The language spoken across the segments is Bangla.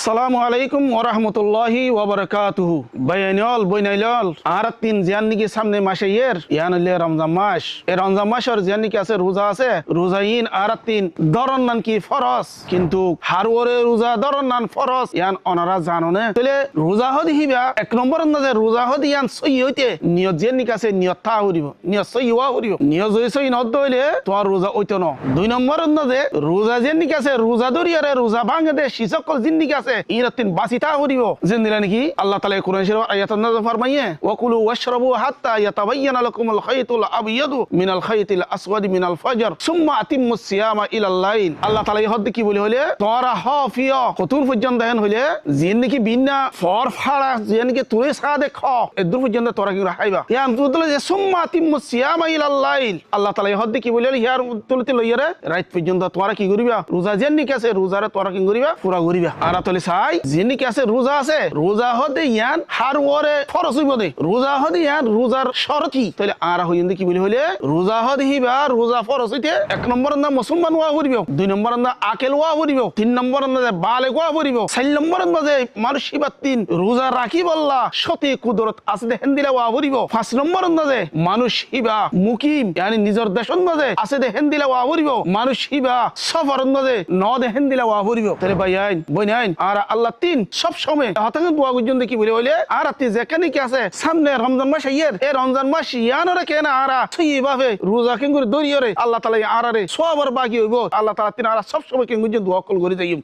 আসসালামু আলাইকুম ওয়া রাহমাতুল্লাহি ওয়া বারাকাতুহু। বাইনাল বইনাইলাল আর তিন জিয়ান নিকে সামনে মাসে ইয়ান হইলে রমজান মাস। এই রমজান মাসের জিয়ান নিকে আছে রোজা আছে, রোজাইন আর তিন দরন নান কি ফরজ, কিন্তু হারওরে রোজা দরন নান ফরজ ইয়ান অনারা জানো না। তাহলে রোজা হদি হিবা এক নম্বর আন্দাজে রোজা হদি ইয়ান সই হইতে নিয়ত জিয়ান নিকে আছে নিয়ত থা হরিব, নিয়ত সই হওয়া হরিব। নিয়ত যদি সই নদ হইলে তোমার রোজা ওইতো ন। দুই নম্বর আন্দাজে রোজা জিয়ান নিকে আছে রোজা দরিয়ারে রোজা ভাঙে দে শিসকল জিন্দিগি আছে ইরাতিন বাসিতা হরিব। জিন্দিলা নাকি আল্লাহ তাআলা কোরআন শরীফ আয়াতুন নাযর ফরমাইয়ে ওয়াকুলু ওয়াশরাবু হাত্তা ইয়াতাবায়্যানা লাকুমুল খায়তুল আবয়াদু মিনাল খায়তিল আসওয়াদি মিনাল ফাজর সুম্মা আতিম্মুস সিয়ামা ইলাল লাইল। আল্লাহ তাআলা এই হদ্দে কি বলে হইলে তোরা হফিয়া কতুন পর্যন্ত দেন হইলে জিন নাকি বিনা ফর ফাড়া জিন নাকি তুই সাদে খ এদুর পর্যন্ত তোরা কি রাখাইবা ইয়াম তুদলে যে সুম্মা আতিম্মুস সিয়ামা ইলাল লাইল। আল্লাহ তাআলা এই হদ্দে কি বলে হইলে ইয়ার তুলতে লইয়ারে রাত পর্যন্ত তোরা কি করিবা রোজা জিন নাকি আছে রোজারে তোরা কি করিবা পুরা করিবা। আর তাহলে চাই জিন নাকি আছে রোজা আছে রোজা হদে ইয়ান হার ওরে ফরজ হইব দে রোজা হদে ইয়ান রোজার শরত কি তাহলে আর হইন্দে কি বলি হইলে রোজা হদে হিবা রোজা ফরজ হইতে এক নম্বর না মুসলমান ওয়া হরিব, দুই নম্বর না আকেল ওয়া হরিব, তিন নম্বর না বালেগ ওয়া হরিব, চার নম্বর না যে মানুষ হিবা তিন রোজা রাখি বললা সতি কুদরত আছে দে হেন্দিলা ওয়া হরিব, পাঁচ নম্বর না যে মানুষ হিবা মুকিম ইয়ানি নিজর দেশন মাঝে আছে দে হেন্দিলা ওয়া হরিব, মানুষ হিবা সফর মাঝে ন দে হেন্দিলা ওয়া হরিব। তাহলে ভাই আইন বই আইন আর আল্লাহ তিন সব সময় হতাঙ্গ দোয়া পর্যন্ত কি বলে হইলে আর আপনি যেখানে কি আছে সামনে রমজান মাস ইয়ের এই রমজান মাস ইয়ানরে কেনা আরা সেইভাবে রোজা কিং করে দরিয়রে আল্লাহ তাআলা আরারে সবার বাকি হইব। আল্লাহ তাআলা তিন আর সব সময় কিং পর্যন্ত দোয়া কল করে যাই।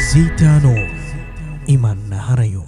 জিতানো ইমান না হারাইও।